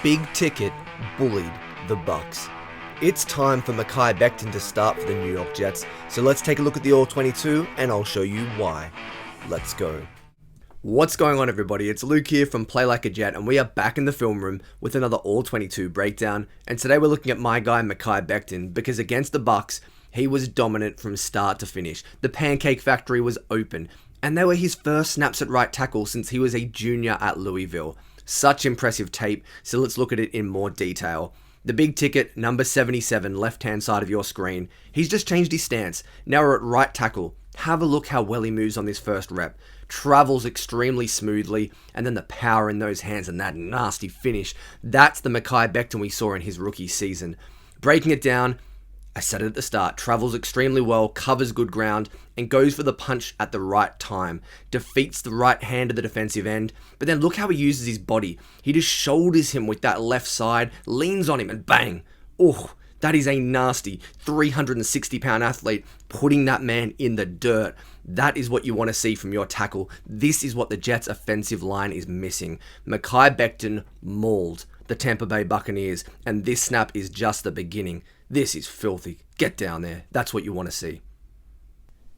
Big ticket, bullied the Bucs. It's time for Mekhi Becton to start for the New York Jets, so let's take a look at the All-22 and I'll show you why. Let's go. What's going on, everybody? It's Luke here from Play Like a Jet, and we are back in the film room with another All-22 breakdown, and today we're looking at my guy Mekhi Becton, because against the Bucs, he was dominant from start to finish. The pancake factory was open, and they were his first snaps at right tackle since he was a junior at Louisville. Such impressive tape, so let's look at it in more detail. The big ticket, number 77, left-hand side of your screen. He's just changed his stance. Now we're at right tackle. Have a look how well he moves on this first rep. Travels extremely smoothly, and then the power in those hands and that nasty finish. That's the Mekhi Becton we saw in his rookie season. Breaking it down, I said it at the start, travels extremely well, covers good ground, and goes for the punch at the right time. Defeats the right hand of the defensive end, but then look how he uses his body. He just shoulders him with that left side, leans on him, and bang! Oh, that is a nasty 360-pound athlete putting that man in the dirt. That is what you want to see from your tackle. This is what the Jets' offensive line is missing. Mekhi Becton mauled the Tampa Bay Buccaneers, and this snap is just the beginning. This is filthy. Get down there. That's what you want to see.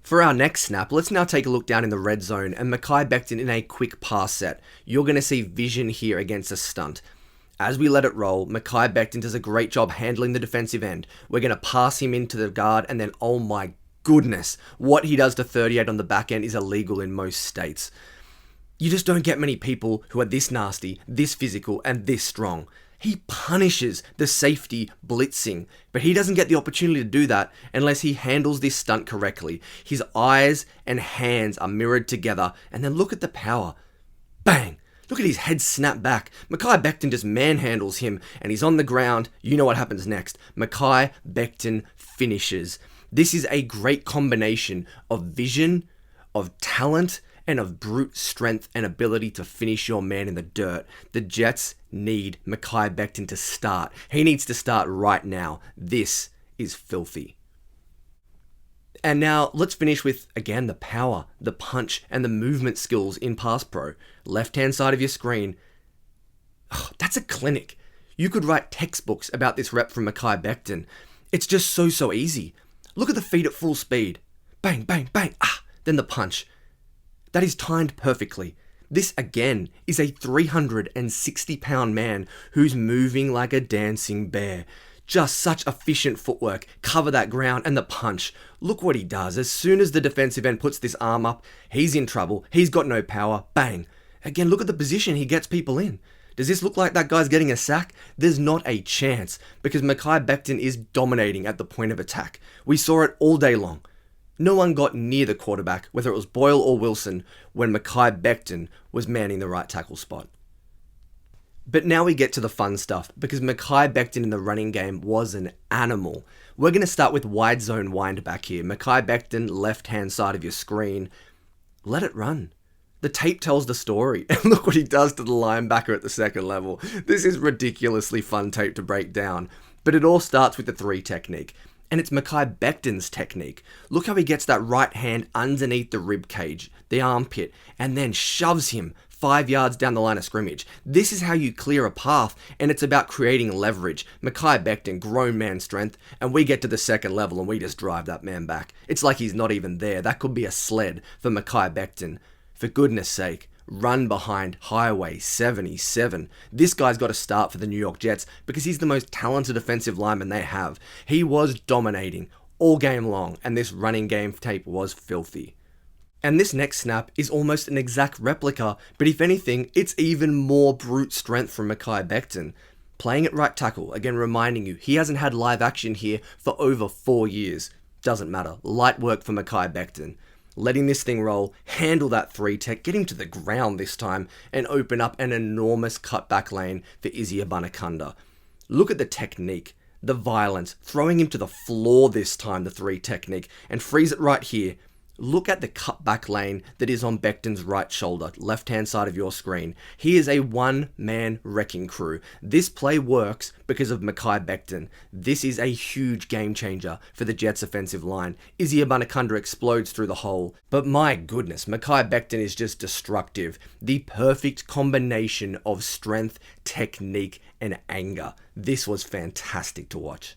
For our next snap, let's now take a look down in the red zone and Mekhi Becton in a quick pass set. You're going to see vision here against a stunt. As we let it roll, Mekhi Becton does a great job handling the defensive end. We're going to pass him into the guard, and then, oh my goodness, what he does to 38 on the back end is illegal in most states. You just don't get many people who are this nasty, this physical, and this strong. He punishes the safety blitzing, but he doesn't get the opportunity to do that unless he handles this stunt correctly. His eyes and hands are mirrored together, and then look at the power. Bang! Look at his head snap back. Mekhi Becton just manhandles him, and he's on the ground. You know what happens next. Mekhi Becton finishes. This is a great combination of vision, of talent, and of brute strength and ability to finish your man in the dirt. The Jets need Mekhi Becton to start. He needs to start right now. This is filthy. And now let's finish with, again, the power, the punch, and the movement skills in Pass Pro. Left-hand side of your screen. Oh, that's a clinic. You could write textbooks about this rep from Mekhi Becton. It's just so easy. Look at the feet at full speed. Bang, bang, bang. Then the punch. That is timed perfectly. This, again, is a 360-pound man who's moving like a dancing bear. Just such efficient footwork. Cover that ground, and the punch. Look what he does. As soon as the defensive end puts this arm up, he's in trouble. He's got no power. Bang. Again, look at the position he gets people in. Does this look like that guy's getting a sack? There's not a chance, because Mekhi Becton is dominating at the point of attack. We saw it all day long. No one got near the quarterback, whether it was Boyle or Wilson, when Mekhi Becton was manning the right tackle spot. But now we get to the fun stuff, because Mekhi Becton in the running game was an animal. We're going to start with wide zone wind back here. Mekhi Becton, left-hand side of your screen. Let it run. The tape tells the story, and look what he does to the linebacker at the second level. This is ridiculously fun tape to break down, but it all starts with the 3 technique. And it's Mekhi Becton's technique. Look how he gets that right hand underneath the rib cage, the armpit, and then shoves him 5 yards down the line of scrimmage. This is how you clear a path, and it's about creating leverage. Mekhi Becton, grown man strength, and we get to the second level and we just drive that man back. It's like he's not even there. That could be a sled for Mekhi Becton. For goodness sake, run behind Highway 77. This guy's got to start for the New York Jets because he's the most talented offensive lineman they have. He was dominating all game long, and this running game tape was filthy. And this next snap is almost an exact replica, but if anything, it's even more brute strength from Mekhi Becton. Playing at right tackle, again reminding you, he hasn't had live action here for over 4 years. Doesn't matter. Light work for Mekhi Becton. Letting this thing roll, handle that 3 tech, get him to the ground this time, and open up an enormous cutback lane for Izzy Abanikanda. Look at the technique, the violence, throwing him to the floor this time, the 3 technique, and freeze it right here. Look at the cutback lane that is on Becton's right shoulder, left-hand side of your screen. He is a one-man wrecking crew. This play works because of Mekhi Becton. This is a huge game changer for the Jets' offensive line. Izzy Abanikanda explodes through the hole. But my goodness, Mekhi Becton is just destructive. The perfect combination of strength, technique, and anger. This was fantastic to watch.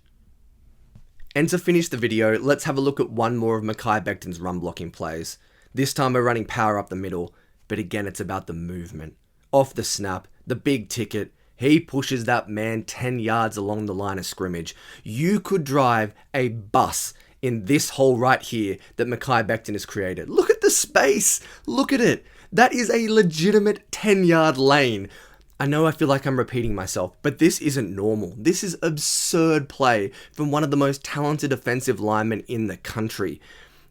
And to finish the video, let's have a look at one more of Mekhi Becton's run blocking plays. This time we're running power up the middle, but again it's about the movement. Off the snap, the big ticket, he pushes that man 10 yards along the line of scrimmage. You could drive a bus in this hole right here that Mekhi Becton has created. Look at the space! Look at it! That is a legitimate 10-yard lane. I know I feel like I'm repeating myself, but this isn't normal. This is absurd play from one of the most talented offensive linemen in the country.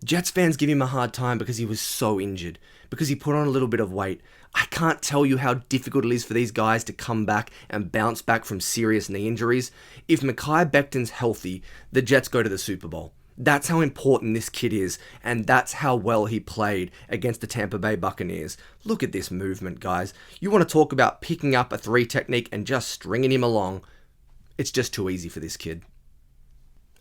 Jets fans give him a hard time because he was so injured, because he put on a little bit of weight. I can't tell you how difficult it is for these guys to come back and bounce back from serious knee injuries. If Mekhi Becton's healthy, the Jets go to the Super Bowl. That's how important this kid is, and that's how well he played against the Tampa Bay Buccaneers. Look at this movement, guys. You want to talk about picking up a 3 technique and just stringing him along. It's just too easy for this kid.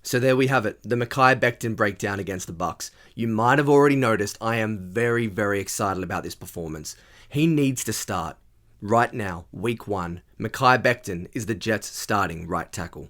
So there we have it, the Mekhi Becton breakdown against the Bucs. You might have already noticed I am very, very excited about this performance. He needs to start. Right now, week 1, Mekhi Becton is the Jets' starting right tackle.